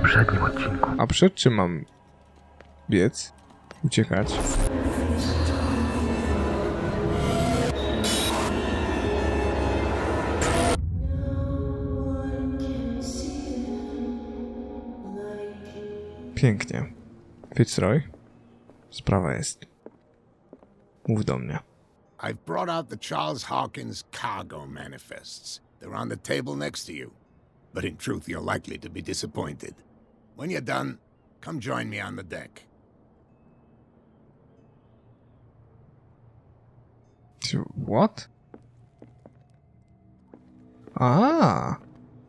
poprzednim odcinku. A przed czym mam biec? Uciekać? Pięknie. Fitzroy? Sprawa jest. Mów do mnie. I've brought out the Charles Hawkins cargo manifests. They're on the table next to you. But in truth, you're likely to be disappointed. When you're done, come join me on the deck. What? Ah!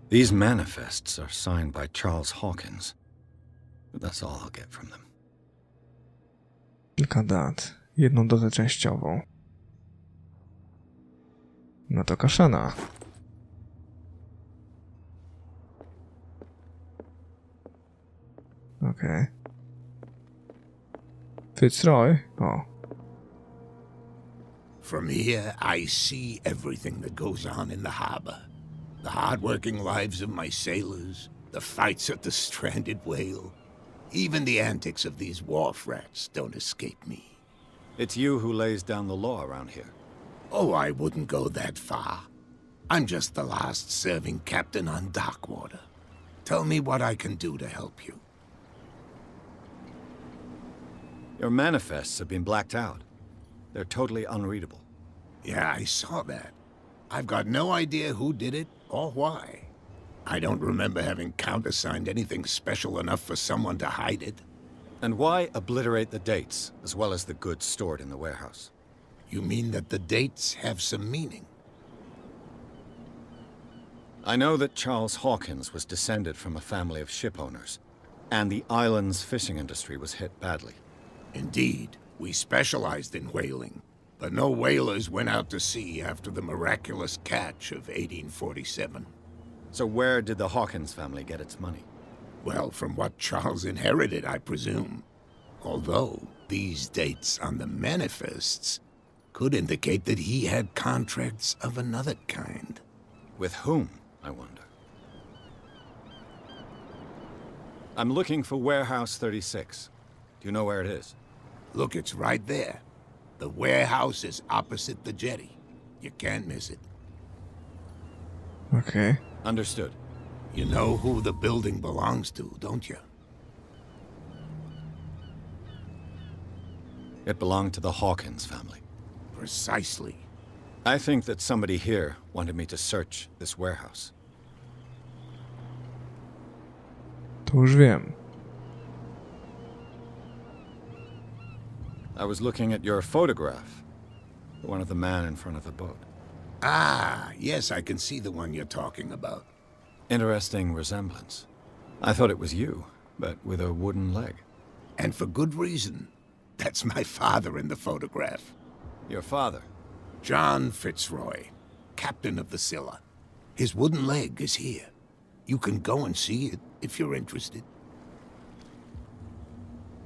These manifests are signed by Charles Hawkins. But that's all I'll get from them. Kilka dat. Jedną datę częściową. No to kaszana. Okej. Fitzroy? O. From here, I see everything that goes on in the harbor. The hard-working lives of my sailors, the fights at the stranded whale. Even the antics of these wharf rats don't escape me. It's you who lays down the law around here. Oh, I wouldn't go that far. I'm just the last serving captain on Darkwater. Tell me what I can do to help you. Your manifests have been blacked out. They're totally unreadable. Yeah, I saw that. I've got no idea who did it or why. I don't remember having countersigned anything special enough for someone to hide it. And why obliterate the dates, as well as the goods stored in the warehouse? You mean that the dates have some meaning? I know that Charles Hawkins was descended from a family of ship owners, and the island's fishing industry was hit badly. Indeed, we specialized in whaling, but no whalers went out to sea after the miraculous catch of 1847. So where did the Hawkins family get its money? Well, from what Charles inherited, I presume. Although, these dates on the manifests could indicate that he had contracts of another kind. With whom, I wonder? I'm looking for Warehouse 36. Do you know where it is? Look, it's right there. The warehouse is opposite the jetty. You can't miss it. Okej. Understood. You know who the building belongs to, don't you? It belonged to the Hawkins family. Precisely. I think that somebody here wanted me to search this warehouse. To już wiem. I was looking at your photograph. The one of the man in front of the boat. Ah, yes, I can see the one you're talking about. Interesting resemblance. I thought it was you, but with a wooden leg. And for good reason. That's my father in the photograph. Your father? John Fitzroy, captain of the Scylla. His wooden leg is here. You can go and see it if you're interested.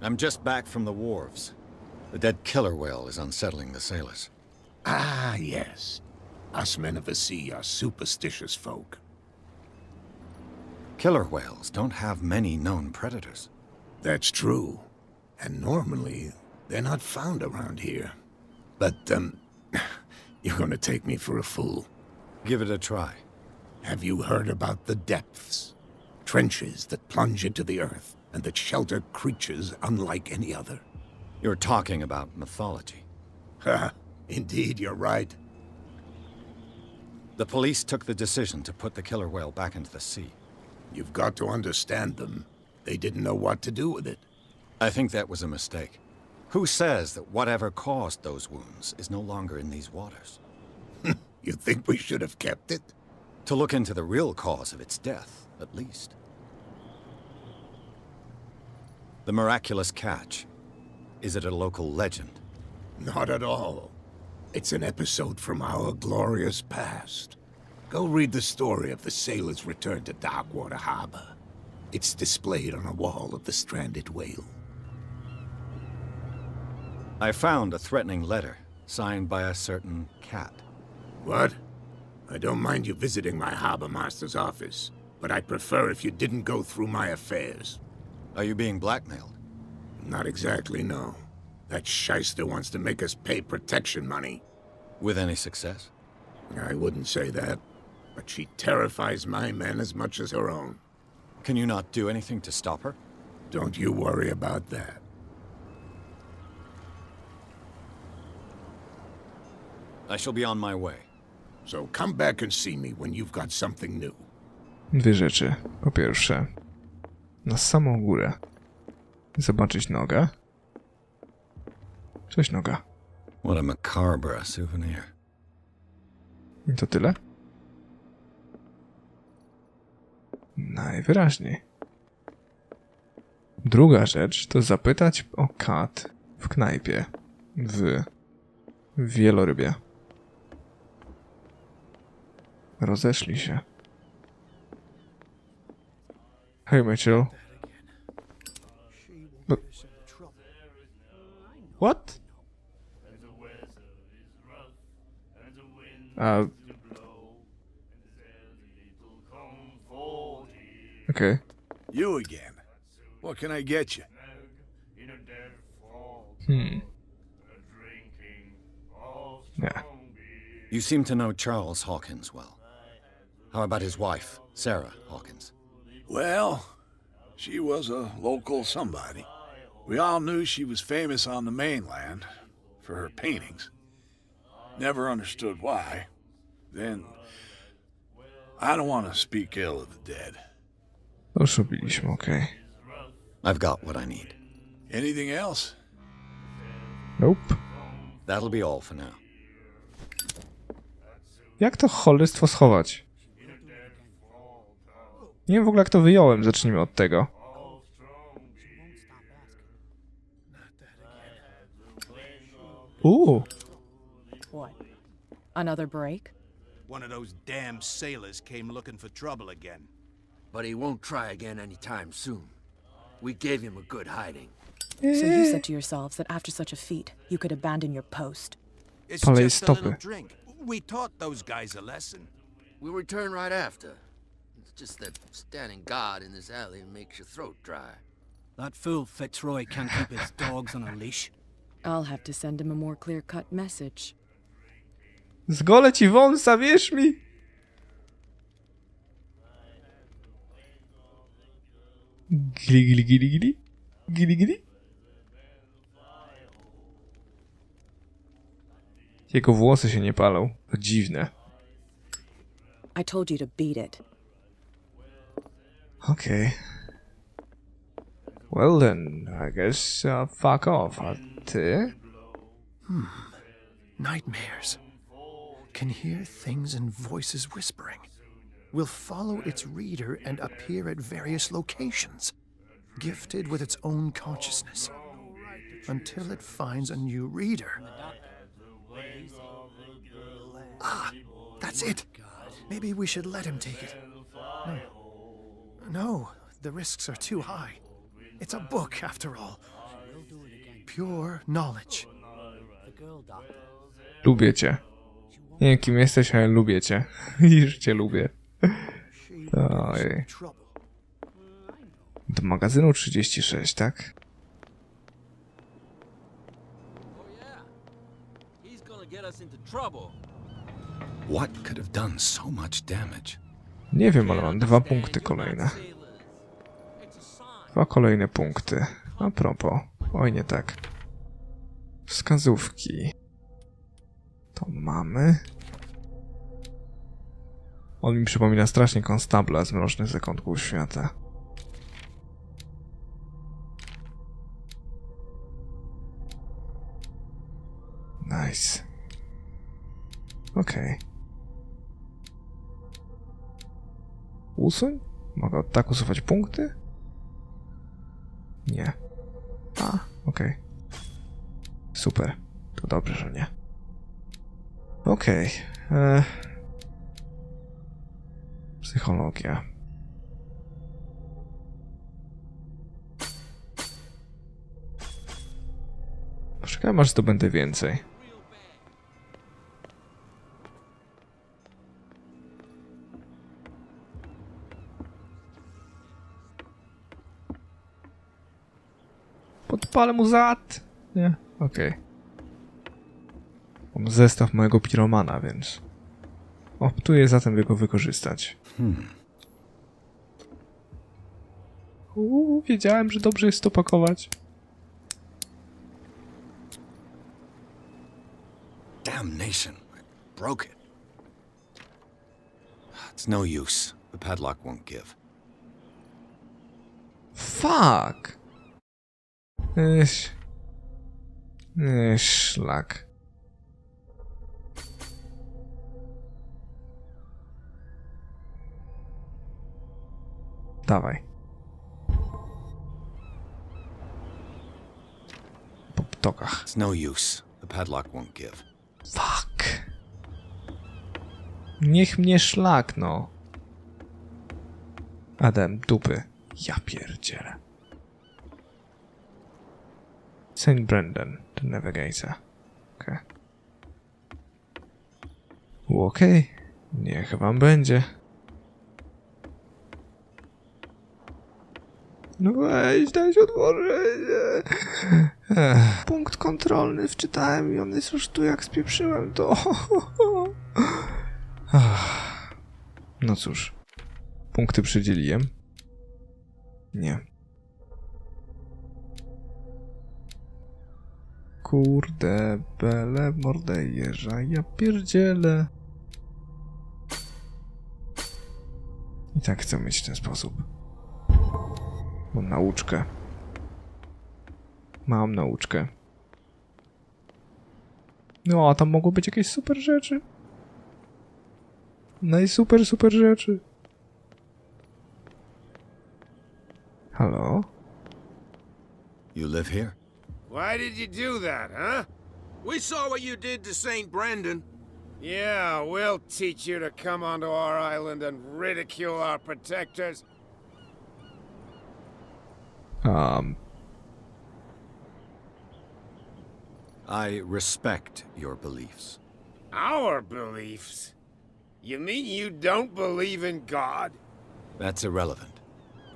I'm just back from the wharves. The dead killer whale is unsettling the sailors. Ah, yes. Us men of the sea are superstitious folk. Killer whales don't have many known predators. That's true. And normally, they're not found around here. But, you're gonna take me for a fool. Give it a try. Have you heard about the depths? Trenches that plunge into the earth and that shelter creatures unlike any other. You're talking about mythology. Ha! Indeed, you're right. The police took the decision to put the killer whale back into the sea. You've got to understand them. They didn't know what to do with it. I think that was a mistake. Who says that whatever caused those wounds is no longer in these waters? You think we should have kept it? To look into the real cause of its death, at least. The miraculous catch. Is it a local legend? Not at all. It's an episode from our glorious past. Go read the story of the sailor's return to Darkwater Harbor. It's displayed on a wall of the stranded whale. I found a threatening letter, signed by a certain cat. What? I don't mind you visiting my harbor master's office, but I'd prefer if you didn't go through my affairs. Are you being blackmailed? Not exactly, no. That shyster wants to make us pay protection money. With any success? I wouldn't say that, but she terrifies my men as much as her own. Can you not do anything to stop her? Don't you worry about that. I shall be on my way. So come back and see me when you've got something new. Dwie rzeczy. Po pierwsze, na samą górę. Zobaczyć nogę. Cześć, noga. What a macabre souvenir. I to tyle? Najwyraźniej. Druga rzecz to zapytać o kat w knajpie w wielorybie. Rozeszli się. Hey Mitchell. But... What? Okay. You again. What can I get you? Yeah. You seem to know Charles Hawkins well. How about his wife, Sarah Hawkins? Well, she was a local somebody. We all knew she was famous on the mainland for her paintings. Never understood why. Then, I don't want to speak ill of the dead. Już robiliśmy, okej. I've got what I need. Anything else? Nope. That'll be all for now. Jak to cholerstwo schować? Nie wiem w ogóle jak to wyjąłem, zacznijmy od tego. What? Another break? One of those damn sailors came looking for trouble again. But he won't try again anytime soon. We gave him a good hiding. So you said to yourselves that after such a feat, you could abandon your post. It's Palej just a little stopy. drink. We taught those guys a lesson. We'll return right after. It's just that standing guard in this alley makes your throat dry. That fool Fitzroy can't keep his dogs on a leash. I'll have to send him a more clear-cut message. Zgolę ci wąsa, wierz mi! Gili, gili, gili, gili? Gili, gili? Jego włosy się nie palą. To dziwne. I told you to beat it. Okay. Well then, I guess fuck off. A ty? Nightmares. Can hear things and voices whispering. Will follow its reader and appear at various locations, gifted with its own consciousness, until it finds a new reader. Ah, that's it. Maybe we should let him take it. No, the risks are too high. It's a book, after all. Pure knowledge. Lubię cię. Nie wiem kim jesteś, ale lubię cię. Już cię lubię. Ojej. Do magazynu 36, tak? What could have done so much damage? Nie wiem, ale mam 2 punkty kolejne. 2 kolejne punkty. A propos. Oj, nie tak. Wskazówki. To mamy. On mi przypomina strasznie konstabla z Mrocznych Zakątków Świata. Nice. Okej. Usuń? Mogę tak usuwać punkty? Nie. A, okej. Super. To dobrze, że nie. Okej. Psychologia. Poczekaj, aż zdobędę więcej. Podpalę mu zad. Nie? Okej. Mam zestaw mojego piromana, więc optuję zatem go wykorzystać. Wiedziałem, że dobrze jest to pakować. Damnation. I broke it. It's no use. The padlock won't give. Fuck! Szlak. Dawaj. Po ptokach. It's no use. The padlock won't give. Fuck. Niech mnie szlak, no. Adam, dupy. Ja pierdzielę. Saint Brendan, the Navigator. Okej. Okej. Niech wam będzie. No weź, dajcie otworzenie. Punkt kontrolny wczytałem i on jest już tu, jak spieprzyłem to. No cóż. Punkty przydzieliłem. Nie. Kurde, bele, mordę jeża, ja pierdzielę. I tak chcę mieć w ten sposób. Mam nauczkę. Mam nauczkę. No, a tam mogło być jakieś super rzeczy. Najsuper, super rzeczy. Halo? You live here? Why did you do that, huh? We saw what you did to St. Brendan. Yeah, we'll teach you to come onto our island and ridicule our protectors. I respect your beliefs. Our beliefs? You mean you don't believe in God? That's irrelevant.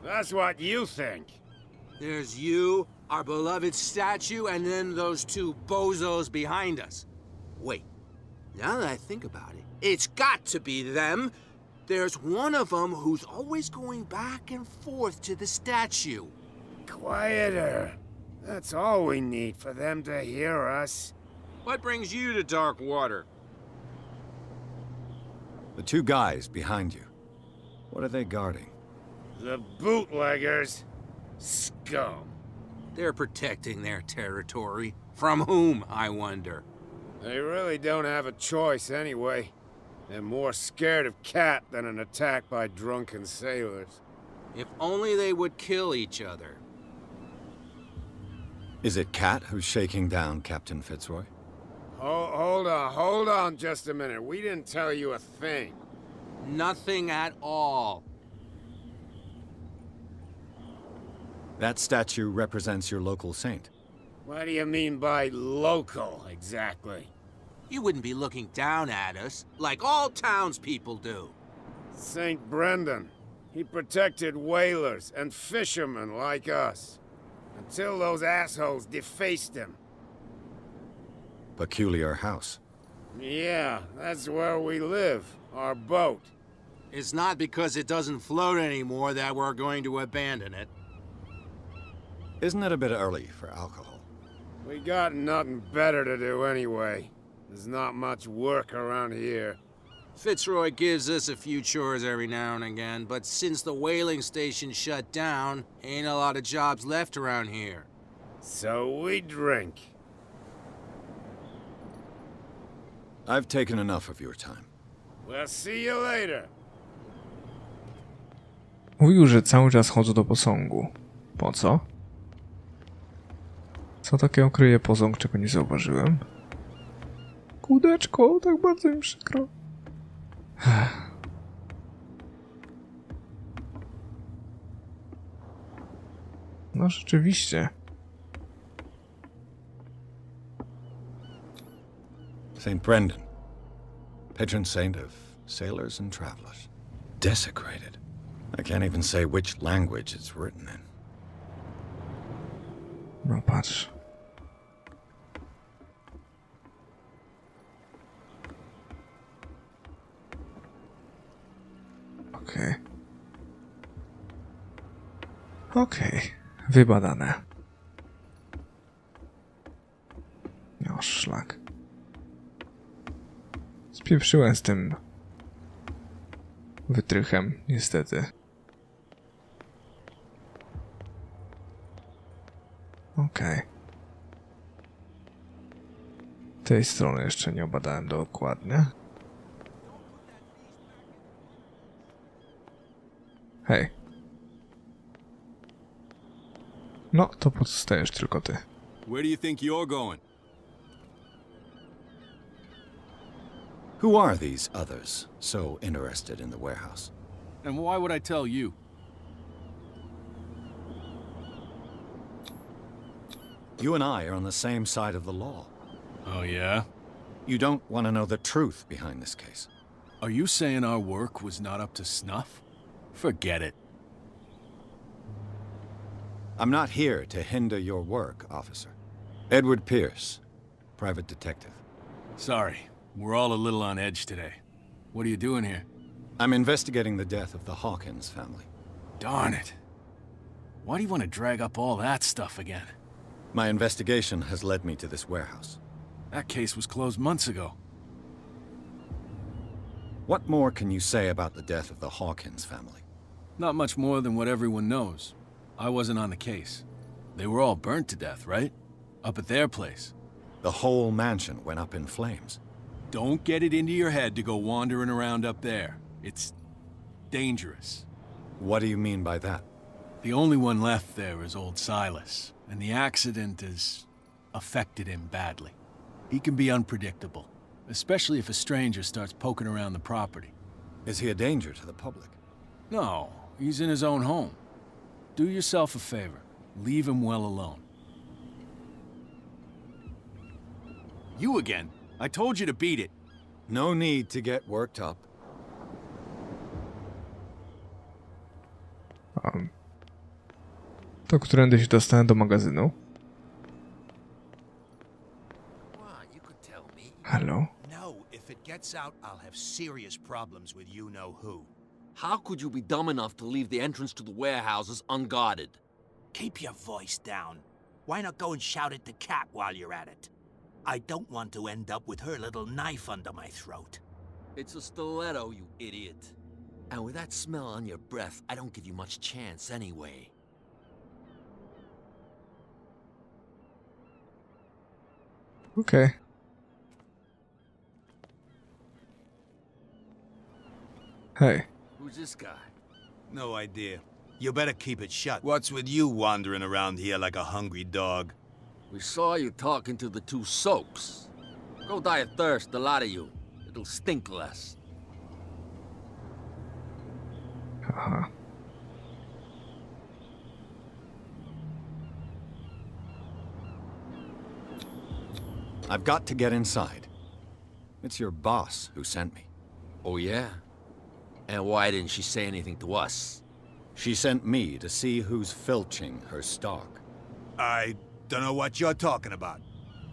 That's what you think. There's you, our beloved statue, and then those two bozos behind us. Wait, now that I think about it, it's got to be them. There's one of them who's always going back and forth to the statue. Quieter. That's all we need for them to hear us. What brings you to dark water? The two guys behind you. What are they guarding? The bootleggers. Scum. They're protecting their territory. From whom, I wonder? They really don't have a choice anyway. They're more scared of Cat than an attack by drunken sailors. If only they would kill each other. Is it Cat who's shaking down Captain Fitzroy? Hold on just a minute. We didn't tell you a thing. Nothing at all. That statue represents your local saint. What do you mean by local, exactly? You wouldn't be looking down at us, like all townspeople do. St. Brendan. He protected whalers and fishermen like us. Until those assholes defaced him. Peculiar house. Yeah, that's where we live. Our boat. It's not because it doesn't float anymore that we're going to abandon it. Isn't it a bit early for alcohol? We got nothing better to do anyway. There's not much work around here. Fitzroy gives us a few chores every now and again, but since the whaling station shut down, ain't a lot of jobs left around here. So we drink. I've taken enough of your time. We'll see you later. Mówił, że cały czas chodzę do posągu. Po co? Co takiego kryje posąg, czego nie zauważyłem? Kółdeczko, tak bardzo mi przykro. No rzeczywiście. St. Brendan, patron saint of sailors and travelers. Desecrated. I can't even say which language it's written in. No patrz. Okej. Okej. Wybadane. No szlak. Spieprzyłem z tym wytrychem, niestety. Okej. Tej strony jeszcze nie obadałem dokładnie. Hej. No, to pozostajesz tylko ty. Where do you think you're going? Who are these others so interested in the warehouse? And why would I tell you? You and I are on the same side of the law. Oh, yeah? You don't want to know the truth behind this case. Are you saying our work was not up to snuff? Forget it. I'm not here to hinder your work, officer. Edward Pierce, private detective. Sorry, we're all a little on edge today. What are you doing here? I'm investigating the death of the Hawkins family. Darn it. Why do you want to drag up all that stuff again? My investigation has led me to this warehouse. That case was closed months ago. What more can you say about the death of the Hawkins family? Not much more than what everyone knows. I wasn't on the case. They were all burnt to death, right? Up at their place. The whole mansion went up in flames. Don't get it into your head to go wandering around up there. It's dangerous. What do you mean by that? The only one left there is old Silas, and the accident has affected him badly. He can be unpredictable, especially if a stranger starts poking around the property. Is he a danger to the public? No, he's in his own home. Do yourself a favor. Leave him well alone. You again. I told you to beat it. No need to get worked up. To którędy się dostałem do magazynu? Hello? No, if it gets out, I'll have serious problems with you-know-who. How could you be dumb enough to leave the entrance to the warehouses unguarded? Keep your voice down. Why not go and shout at the cat while you're at it? I don't want to end up with her little knife under my throat. It's a stiletto, you idiot. And with that smell on your breath, I don't give you much chance anyway. Okay. Hey. Who's this guy? No idea. You better keep it shut. What's with you wandering around here like a hungry dog? We saw you talking to the two soaks. Go die of thirst, the lot of you. It'll stink less. Aha. I've got to get inside. It's your boss who sent me. Oh, yeah? And why didn't she say anything to us? She sent me to see who's filching her stock. I don't know what you're talking about.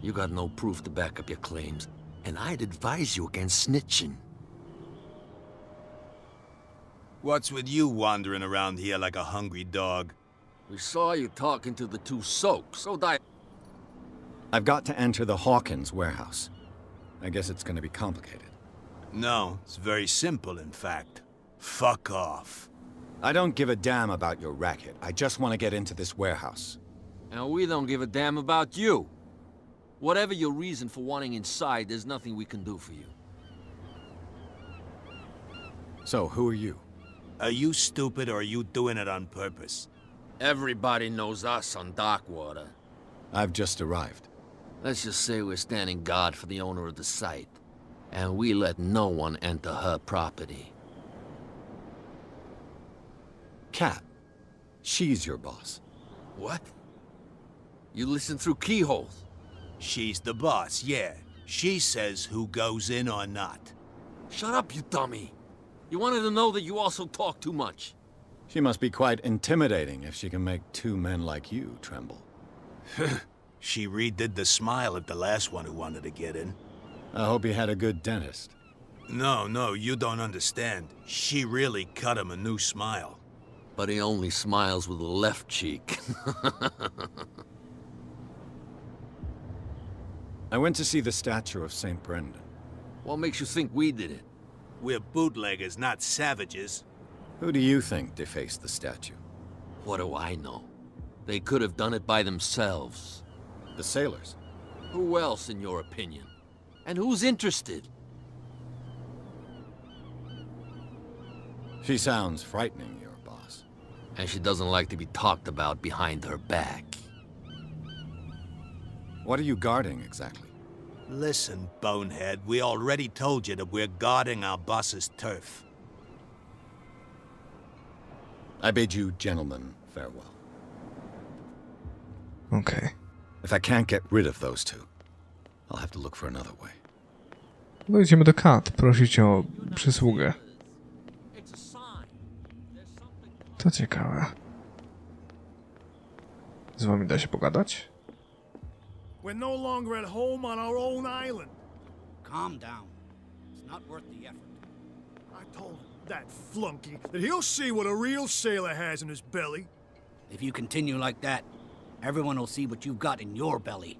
You got no proof to back up your claims, and I'd advise you against snitching. What's with you wandering around here like a hungry dog? We saw you talking to the two soaks, so die. I've got to enter the Hawkins warehouse. I guess it's gonna be complicated. No, it's very simple, in fact. Fuck off. I don't give a damn about your racket. I just want to get into this warehouse. And we don't give a damn about you. Whatever your reason for wanting inside, there's nothing we can do for you. So, who are you? Are you stupid or are you doing it on purpose? Everybody knows us on Darkwater. I've just arrived. Let's just say we're standing guard for the owner of the site. And we let no one enter her property. Kat. She's your boss. What? You listen through keyholes? She's the boss, yeah. She says who goes in or not. Shut up, you dummy. You wanted to know that you also talk too much. She must be quite intimidating if she can make two men like you tremble. She redid the smile at the last one who wanted to get in. I hope he had a good dentist. No, you don't understand. She really cut him a new smile. But he only smiles with the left cheek. I went to see the statue of St. Brendan. What makes you think we did it? We're bootleggers, not savages. Who do you think defaced the statue? What do I know? They could have done it by themselves. The sailors? Who else, in your opinion? And who's interested? She sounds frightening, your boss. And she doesn't like to be talked about behind her back. What are you guarding, exactly? Listen, bonehead, we already told you that we're guarding our boss's turf. I bid you gentlemen farewell. Okej. If I can't get rid of those two, I'll have to look for another way. No idziemy do Kat, prosić o przysługę. To ciekawe. Z wami da się pogadać? We're no longer at home on our own island. Calm down. It's not worth the effort. I told that flunky that he'll see what a real sailor has in his belly. If you continue like that, everyone will see what you've got in your belly.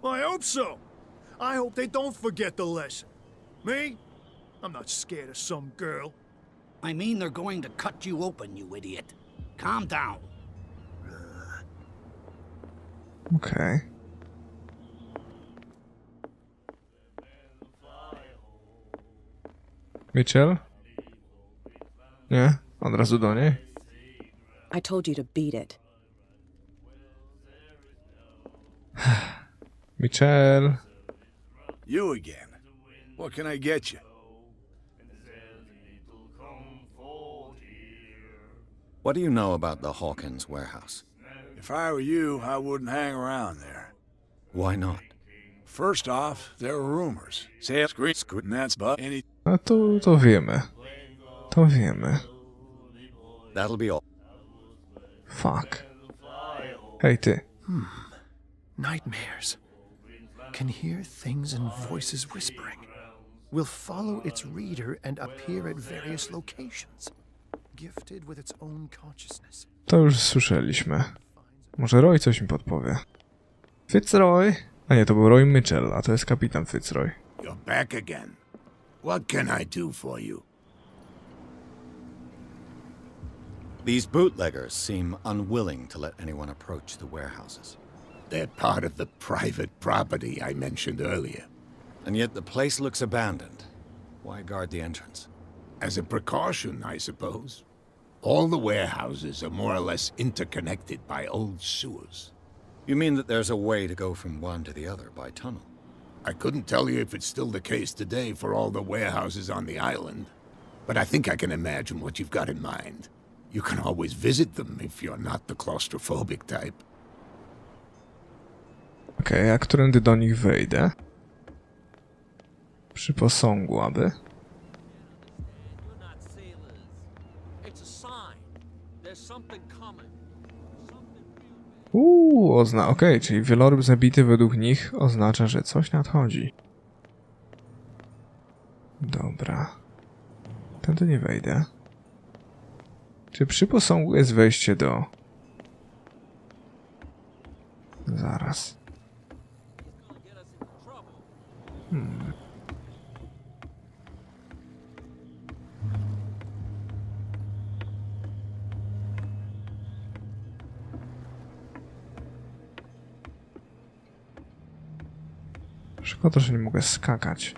I hope so. I hope they don't forget the lesson. Me? I'm not scared of some girl. I mean, they're going to cut you open, you idiot. Calm down. Okej. Mitchell? Nie? Od razu do niej? I told you to beat it. Mitchell? You again. What can I get you? What do you know about the Hawkins warehouse? If I were you, I wouldn't hang around there. Why not? First off, there are rumors. Say it's green, and that's but any... No to wiemy. To wiemy. That'll be all. Fuck. Hej ty. Nightmares. Can hear things and voices whispering. Will follow its reader and appear at various locations. Gifted with its own consciousness. To już słyszeliśmy. Może Roy coś mi podpowie. Fitzroy? A nie, to był Roy Mitchell, a to jest kapitan Fitzroy. You're back again. What can I do for you? These bootleggers seem unwilling to let anyone approach the warehouses. They're part of the private property I mentioned earlier. And yet the place looks abandoned. Why guard the entrance? As a precaution, I suppose. All the warehouses are more or less interconnected by old sewers. You mean that there's a way to go from one to the other by tunnel? I couldn't tell you if it's still the case today for all the warehouses on the island, but I think I can imagine what you've got in mind. You can always visit them if you're not the claustrophobic type. Okej, a którędy do nich wejdę? Przy posągu, aby? Okej, czyli wieloryb zabity według nich oznacza, że coś nadchodzi. Dobra. Tędy nie wejdę. Czy przy posągu jest wejście do... Zaraz. Szkoda, że nie mogę skakać.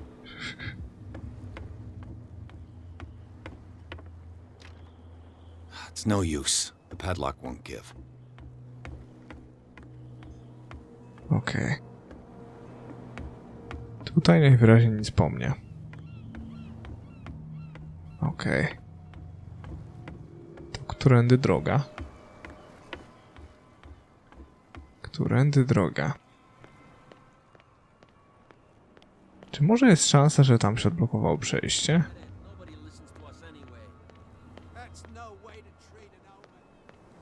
It's no use. The padlock won't give. Okej. Tutaj najwyraźniej nic po mnie. Okej. To którędy droga? Którędy droga? Czy może jest szansa, że tam się odblokowało przejście?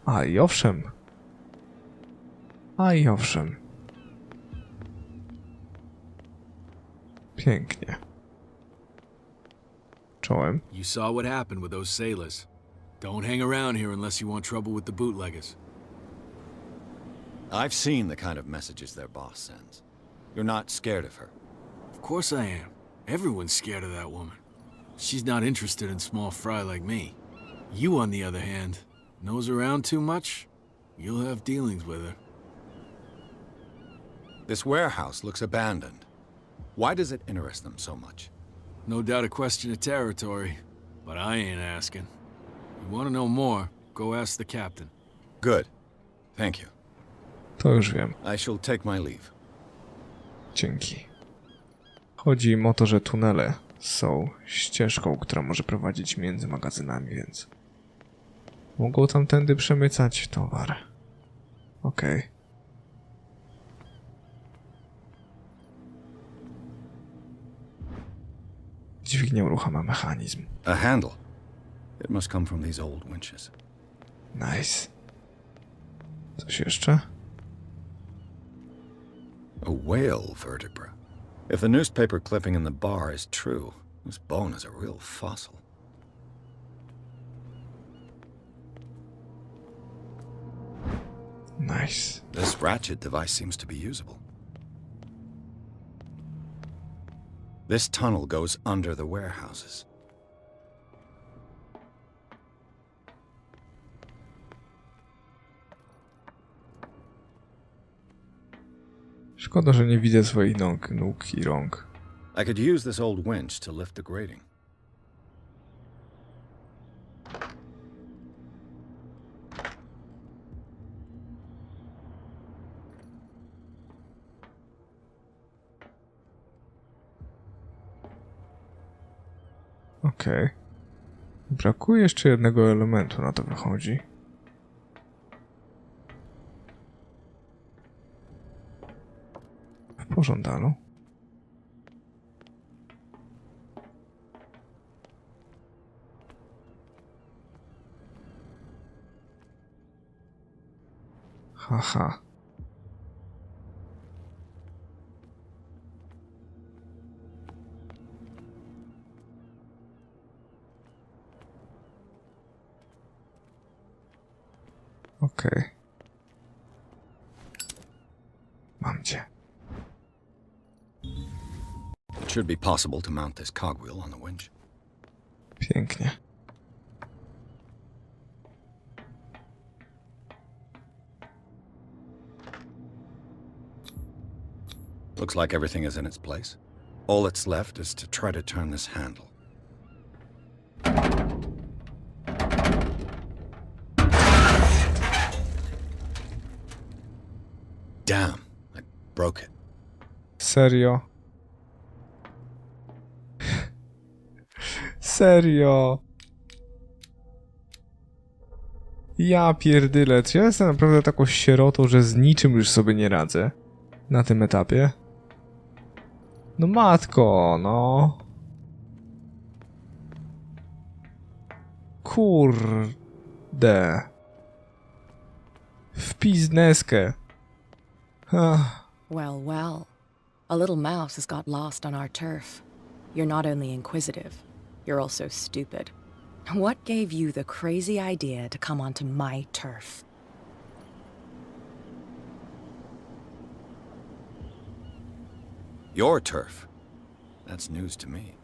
A i owszem. A i owszem. Pięknie. Czołem. You saw what happened with those sailors. Don't hang around here unless you want trouble with the bootleggers. I've seen the kind of messages their boss sends. You're not scared of her. Of course I am. Everyone's scared of that woman. She's not interested in small fry like me. You, on the other hand, nose around too much, you'll have dealings with her. This warehouse looks abandoned. Why does it interest them so much? No doubt a question of territory, but I ain't asking. You want to know more, go ask the captain. Good. Thank you. To już wiem. I shall take my leave. Dzięki. Chodzi im o to, że tunele są ścieżką, która może prowadzić między magazynami, więc mogą tamtędy przemycać towar. Okej. Dźwignia uruchamia mechanizm. A handle. It must come from these old winches. Nice. Coś jeszcze? A whale vertebra. If the newspaper clipping in the bar is true, this bone is a real fossil. Nice. This ratchet device seems to be usable. This tunnel goes under the warehouses. Szkoda, że nie widzę swoich nóg i rąk. I could use this old winch to lift the grating. Okej. Brakuje jeszcze jednego elementu, na to wychodzi. W pożądalu. Haha. Okej. Mam cię. It should be possible to mount this cogwheel on the winch. Pięknie. Looks like everything is in its place. All that's left is to try to turn this handle. Damn, I broke it. Serio? Serio? Ja pierdyle, czy ja jestem naprawdę taką sierotą, że z niczym już sobie nie radzę na tym etapie? No matko, no. Kurde. W pizneskę. Well, well. A little mouse has got lost on our turf. You're not only inquisitive, you're also stupid. What gave you the crazy idea to come onto my turf? Your turf? That's news to me.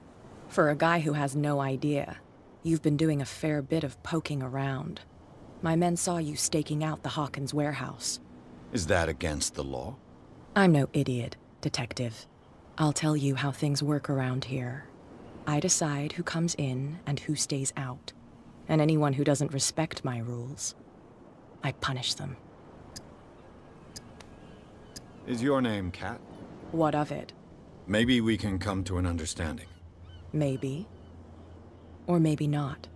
For a guy who has no idea, you've been doing a fair bit of poking around. My men saw you staking out the Hawkins warehouse. Is that against the law? I'm no idiot, Detective. I'll tell you how things work around here. I decide who comes in and who stays out. And anyone who doesn't respect my rules, I punish them. Is your name Cat? What of it? Maybe we can come to an understanding. Maybe. Or maybe not.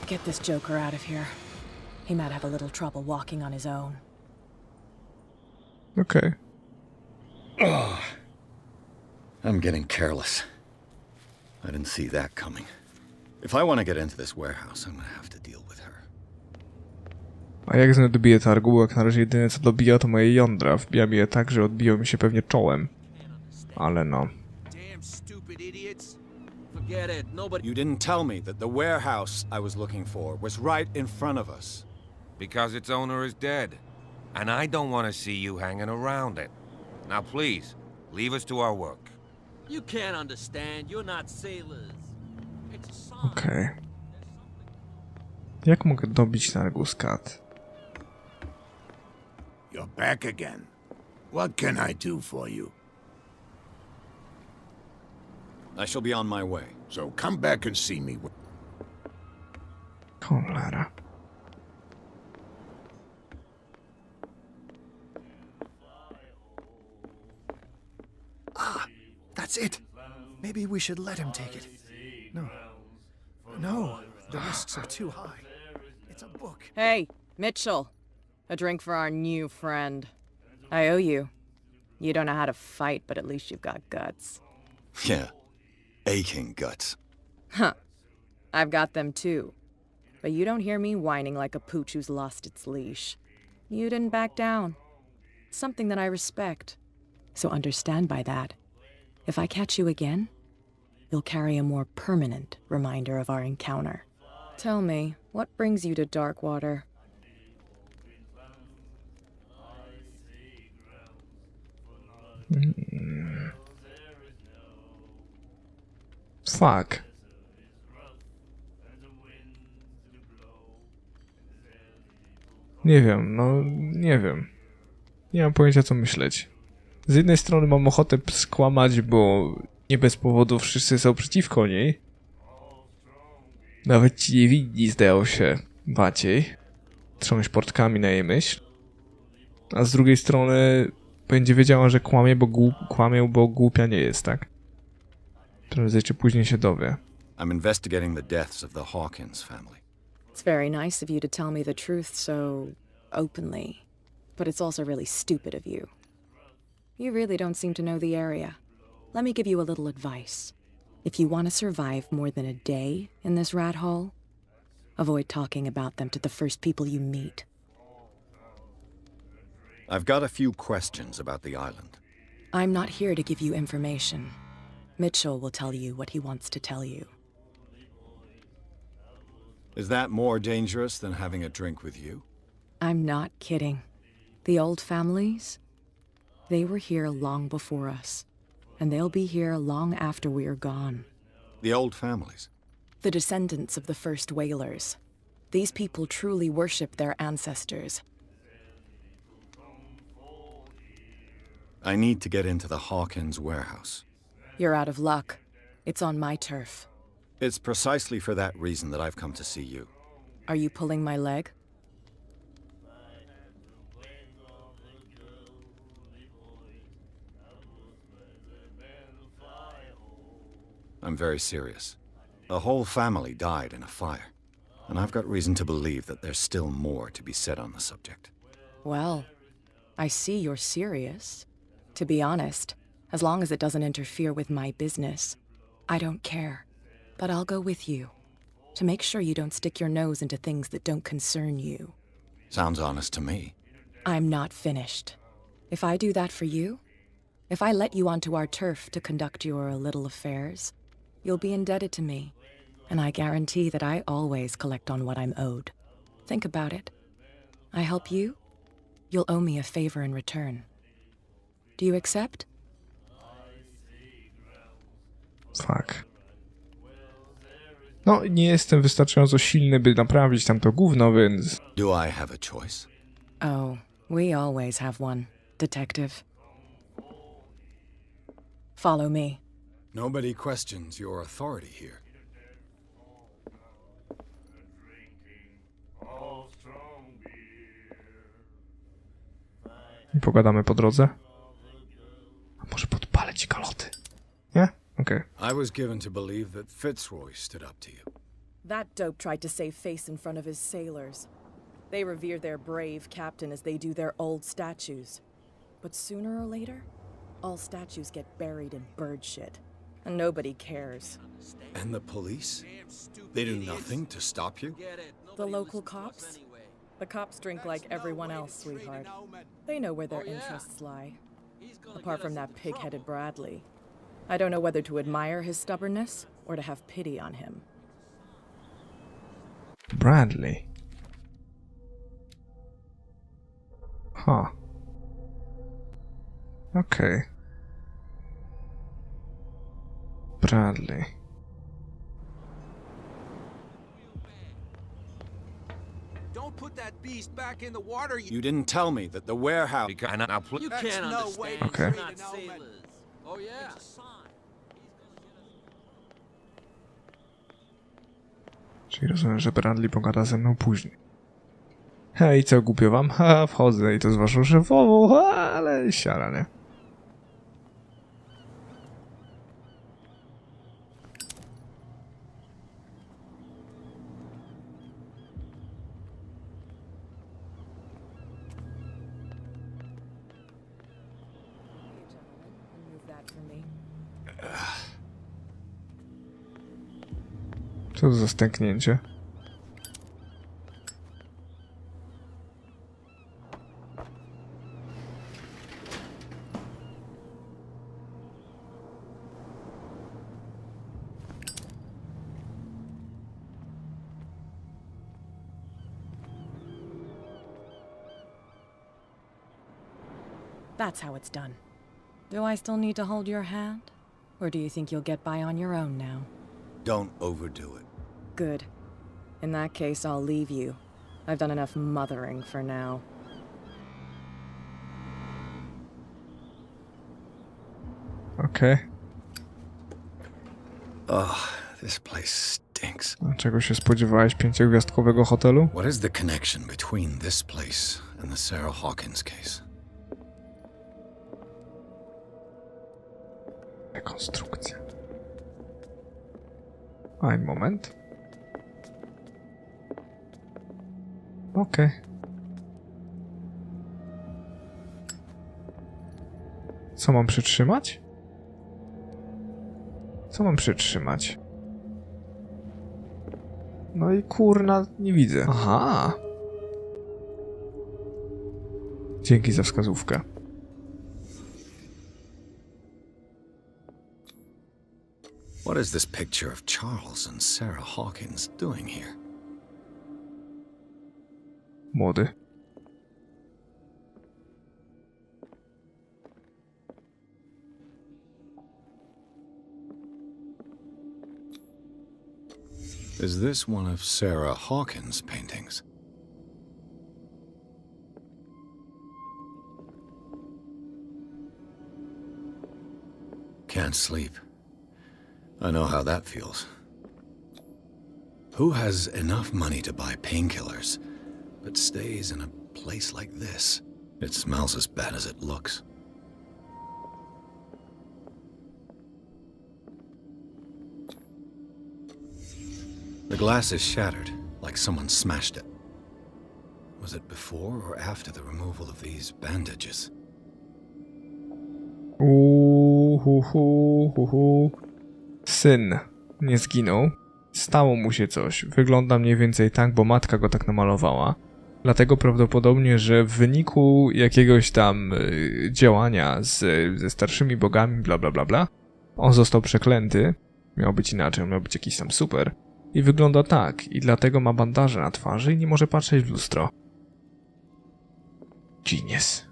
Get this joker out of here. He might have a little trouble walking on his own. Okay. I'm getting careless. I didn't see that coming. If I want to get into this warehouse, I'm gonna have to deal with her. A jak znów dobiję targu, bo jak na razie jedyne co dobija to moje jądra. Wbijam je tak, że odbiją mi się pewnie czołem. Ale no. Damn stupid idiots. Forget it. Nobody... You didn't tell me that the warehouse I was looking for was right in front of us. Because its owner is dead. And I don't want to see you hanging around it. Now please, leave us to our work. You can't understand. You're not sailors. It's a song. Okej. Jak mogę dobić targu skat? You're back again. What can I do for you? I shall be on my way. So come back and see me. Cholera. Ah, that's it. Maybe we should let him take it. No. No, the risks are too high. It's a book. Hey, Mitchell. A drink for our new friend. I owe you. You don't know how to fight, but at least you've got guts. Yeah. Aching guts. Huh. I've got them too. But you don't hear me whining like a pooch who's lost its leash. You didn't back down. Something that I respect. So understand by that. If I catch you again, you'll carry a more permanent reminder of our encounter. Tell me, what brings you to Darkwater? Fuck. Nie wiem, no nie wiem. Nie mam pojęcia co myśleć. Z jednej strony mam ochotę skłamać, bo nie bez powodu wszyscy są przeciwko niej. Nawet ci niewinni zdają się baciej. Trząść portkami na jej myśl. A z drugiej strony będzie wiedziała, że kłamię, bo głupia nie jest, tak? Prędzej czy później się dowie. I'm investigating the deaths of the Hawkins family. It's very nice of you to tell me the truth so openly, but it's also really stupid of you. You really don't seem to know the area. Let me give you a little advice. If you want to survive more than a day in this rat hole, avoid talking about them to the first people you meet. I've got a few questions about the island. I'm not here to give you information. Mitchell will tell you what he wants to tell you. Is that more dangerous than having a drink with you? I'm not kidding. The old families, they were here long before us, and they'll be here long after we are gone. The old families? The descendants of the first whalers. These people truly worship their ancestors. I need to get into the Hawkins warehouse. You're out of luck. It's on my turf. It's precisely for that reason that I've come to see you. Are you pulling my leg? I'm very serious. A whole family died in a fire, and I've got reason to believe that there's still more to be said on the subject. Well, I see you're serious. To be honest, as long as it doesn't interfere with my business, I don't care. But I'll go with you, to make sure you don't stick your nose into things that don't concern you. Sounds honest to me. I'm not finished. If I do that for you, if I let you onto our turf to conduct your little affairs, you'll be indebted to me, and I guarantee that I always collect on what I'm owed. Think about it. I help you, you'll owe me a favor in return. Do you accept? Fuck. No, nie jestem wystarczająco silny, by naprawić tamto gówno, więc... Do I have a choice? Oh, we always have one, detective. Follow me. Nobody questions your authority here. I pogadamy po drodze. A może podpalę ci kaloty? Nie? Okej. I was given to believe that Fitzroy stood up to you. That dope tried to save face in front of his sailors. They revere their brave captain as they do their old statues. But sooner or later, All statues get buried in bird shit, and nobody cares. And the police? They do nothing to stop you? The local cops? The cops drink like everyone else, sweetheart. They know where their interests lie. Apart from that pig-headed Bradley. I don't know whether to admire his stubbornness or to have pity on him. Bradley. Huh. Okay. Bradley. Don't put that beast back in the water. You didn't tell me that the warehouse... You can't understand. Okay. We're not sailors. Oh yeah. Czyli rozumiem, że Bradley pogada ze mną później. Hej, co głupio wam? Ha, wchodzę i to z waszą szefową, ale siara, nie? Co to za stęknięcie? That's how it's done. Do I still need to hold your hand? Or do you think you'll get by on your own now? Don't overdo it. Good. In that case, I'll leave you. I've done enough mothering for now. Okay. Ugh, this place stinks. A czego się spodziewałeś 5-gwiazdkowego hotelu? What is the connection between this place and the Sarah Hawkins case? Rekonstrukcja. Aj, moment. Okej. Co mam przytrzymać? Co mam przytrzymać? No i kurna, nie widzę. Aha. Dzięki za wskazówkę. What is this picture of Charles and Sarah Hawkins doing here? Młody. Is this one of Sarah Hawkins' paintings? Can't sleep. I know how that feels. Who has enough money to buy painkillers, but stays in a place like this? It smells as bad as it looks. The glass is shattered, like someone smashed it. Was it before or after the removal of these bandages? Syn nie zginął. Stało mu się coś. Wygląda mniej więcej tak, bo matka go tak namalowała. Dlatego prawdopodobnie, że w wyniku jakiegoś tam działania ze starszymi bogami, bla bla bla bla, on został przeklęty. Miał być inaczej, miał być jakiś tam super. I wygląda tak. I dlatego ma bandaże na twarzy i nie może patrzeć w lustro. Genius.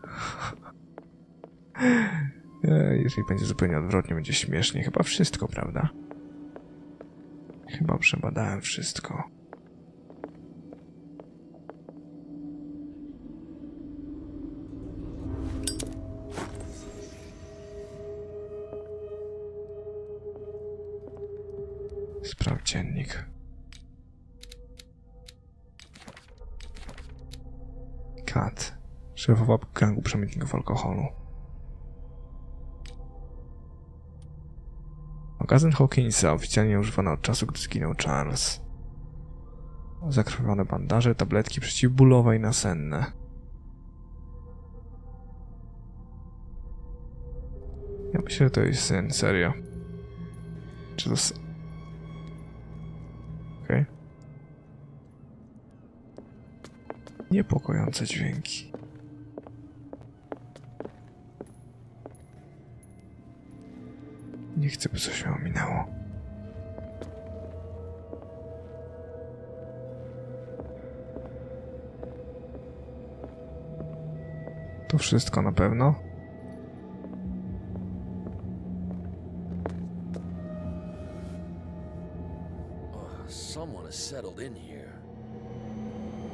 Jeżeli będzie zupełnie odwrotnie, będzie śmiesznie. Chyba wszystko, prawda? Chyba przebadałem wszystko. Sprawdź dziennik. Kat. Szefowa gangu przemytników alkoholu. Magazyn Hawkinsa oficjalnie używany od czasu, gdy zginął Charles. Zakrwawione bandaże, tabletki przeciwbólowe i nasenne. Ja myślę, że to jest sen, serio. Czy to... Okej. Niepokojące dźwięki. Nie chcę, by coś mnie ominęło. To wszystko na pewno. Someone has settled in here.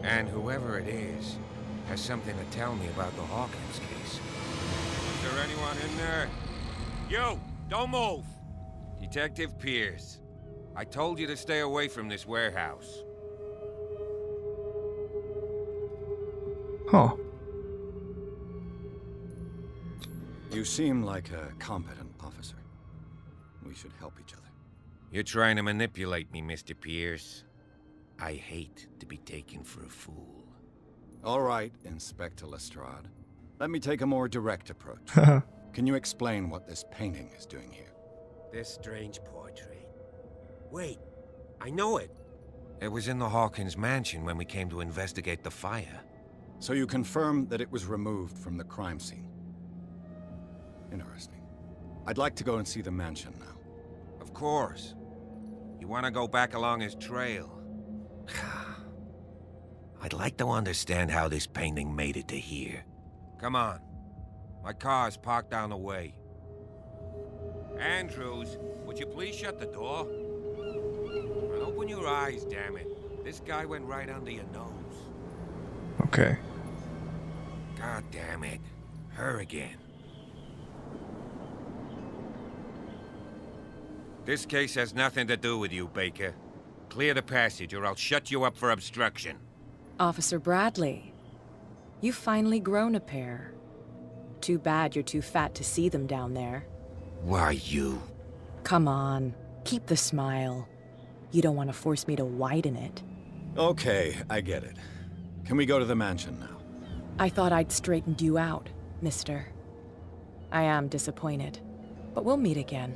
And whoever it is has something to tell me about the Hawkins case. Is there anyone in there? You! Don't move! Detective Pierce, I told you to stay away from this warehouse. Huh. You seem like a competent officer. We should help each other. You're trying to manipulate me, Mr. Pierce. I hate to be taken for a fool. All right, Inspector Lestrade. Let me take a more direct approach. Can you explain what this painting is doing here? This strange portrait. Wait, I know it. It was in the Hawkins mansion when we came to investigate the fire. So you confirm that it was removed from the crime scene? Interesting. I'd like to go and see the mansion now. Of course. You want to go back along his trail? I'd like to understand how this painting made it to here. Come on. My car's parked down the way. Andrews, would you please shut the door? And open your eyes, damn it. This guy went right under your nose. Okay. God damn it. Her again. This case has nothing to do with you, Baker. Clear the passage or I'll shut you up for obstruction. Officer Bradley, you've finally grown a pair. Too bad you're too fat to see them down there. Why, you... Come on, keep the smile. You don't want to force me to widen it. Okay, I get it. Can we go to the mansion now? I thought I'd straightened you out, mister. I am disappointed, but we'll meet again.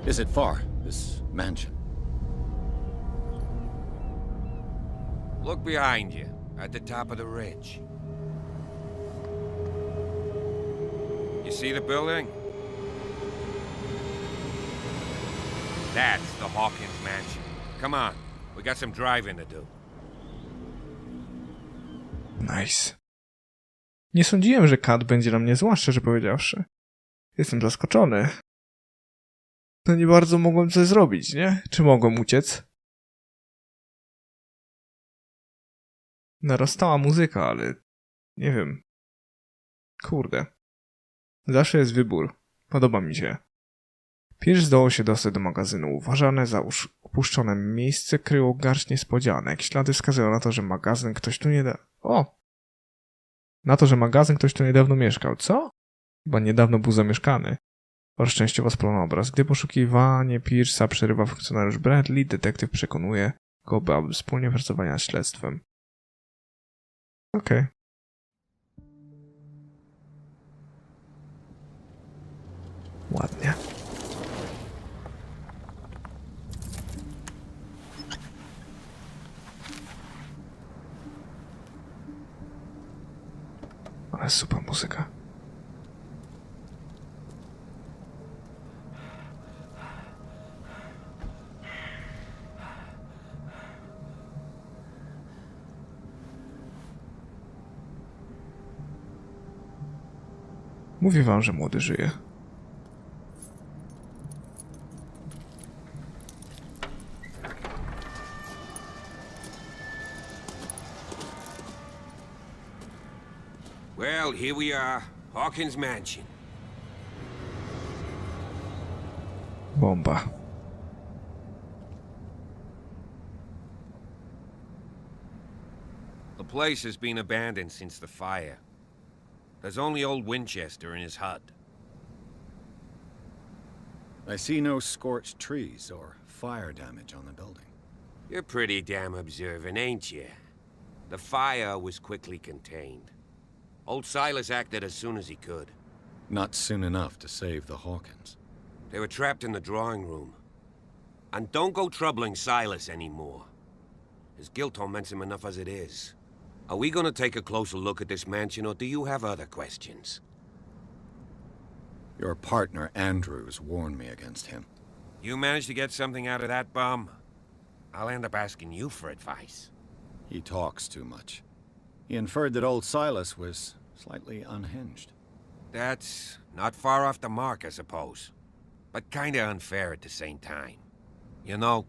Is it far, this mansion? Look behind you, at the top of the ridge. You see the building? That's the Hawkins mansion. Come on, we got some driving to do. Nice. Nie sądziłem, że Kat będzie na mnie zła, szczerze powiedziawszy. Jestem zaskoczony. No nie bardzo mogłem coś zrobić, nie? Czy mogłem uciec? Narastała muzyka, ale... nie wiem. Kurde. Zawsze jest wybór. Podoba mi się. Pierce zdołał się dostać do magazynu. Uważane za opuszczone miejsce kryło garść niespodzianek. Ślady wskazują na to, że magazyn ktoś tu niedawno mieszkał. Co? Chyba niedawno był zamieszkany. Szczęściowo spalony obraz. Gdy poszukiwanie Pierce'a przerywa funkcjonariusz Bradley, detektyw przekonuje go, aby wspólnie pracowali nad śledztwem. Okej. Ładnie. Ale super muzyka. Mówię wam, że młody żyje. Well, here we are. Hawkins Mansion. Bomba. The place has been abandoned since the fire. There's only old Winchester in his hut. I see no scorched trees or fire damage on the building. You're pretty damn observant, ain't you? The fire was quickly contained. Old Silas acted as soon as he could. Not soon enough to save the Hawkins. They were trapped in the drawing room. And don't go troubling Silas anymore. His guilt torments him enough as it is. Are we gonna take a closer look at this mansion, or do you have other questions? Your partner, Andrews, warned me against him. You managed to get something out of that bum? I'll end up asking you for advice. He talks too much. He inferred that old Silas was slightly unhinged. That's not far off the mark, I suppose. But kinda unfair at the same time. You know,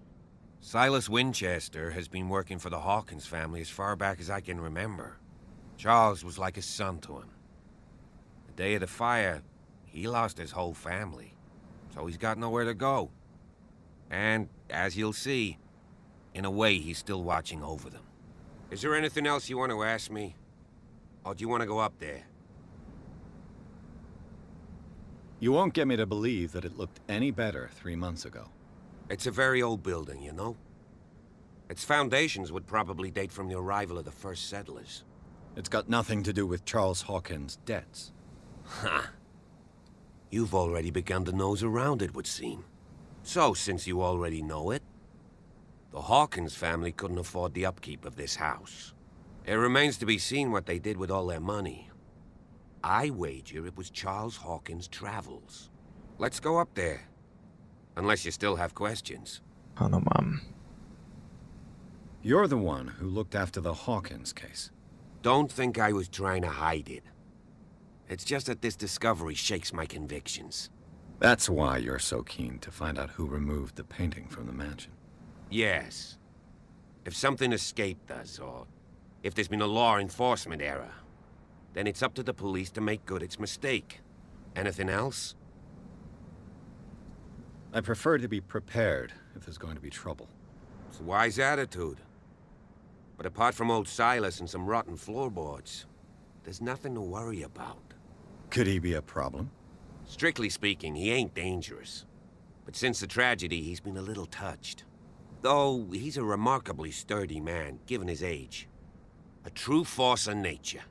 Silas Winchester has been working for the Hawkins family as far back as I can remember. Charles was like a son to him. The day of the fire, he lost his whole family, so he's got nowhere to go. And, as you'll see, in a way, he's still watching over them. Is there anything else you want to ask me? Or do you want to go up there? You won't get me to believe that it looked any better 3 months ago. It's a very old building, you know? Its foundations would probably date from the arrival of the first settlers. It's got nothing to do with Charles Hawkins' debts. Ha! You've already begun to nose around, it would seem. So, since you already know it, the Hawkins family couldn't afford the upkeep of this house. It remains to be seen what they did with all their money. I wager it was Charles Hawkins' travels. Let's go up there. Unless you still have questions. Ano mam. You're the one who looked after the Hawkins case. Don't think I was trying to hide it. It's just that this discovery shakes my convictions. That's why you're so keen to find out who removed the painting from the mansion. Yes. If something escaped us, or if there's been a law enforcement error, then it's up to the police to make good its mistake. Anything else? I prefer to be prepared if there's going to be trouble. It's a wise attitude. But apart from old Silas and some rotten floorboards, there's nothing to worry about. Could he be a problem? Strictly speaking, he ain't dangerous. But since the tragedy, he's been a little touched. Though, he's a remarkably sturdy man, given his age. A true force of nature.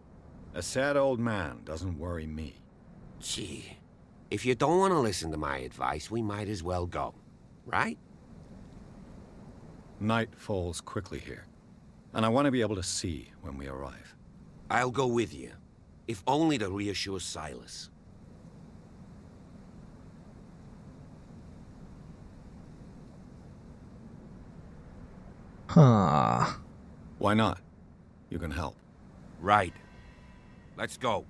A sad old man doesn't worry me. Gee, if you don't want to listen to my advice, we might as well go. Right? Night falls quickly here, and I want to be able to see when we arrive. I'll go with you, if only to reassure Silas. Ha. Why not? You can help. Right. Let's go.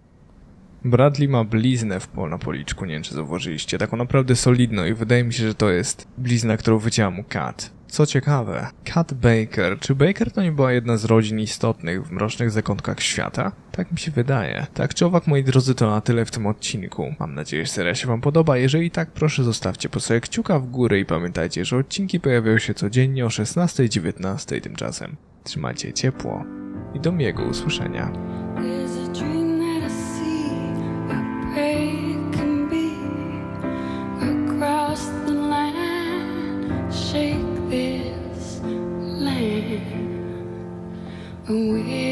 Bradley ma bliznę na policzku, nie wiem czy zauważyliście, taką naprawdę solidną i wydaje mi się, że to jest blizna, którą wycięła mu Kat. Co ciekawe, Kat Baker. Czy Baker to nie była jedna z rodzin istotnych w mrocznych zakątkach świata? Tak mi się wydaje. Tak czy owak, moi drodzy, to na tyle w tym odcinku. Mam nadzieję, że seria się wam podoba. Jeżeli tak, proszę zostawcie po sobie kciuka w górę i pamiętajcie, że odcinki pojawiają się codziennie o 16:19 tymczasem. Trzymajcie ciepło i do miłego usłyszenia. Away.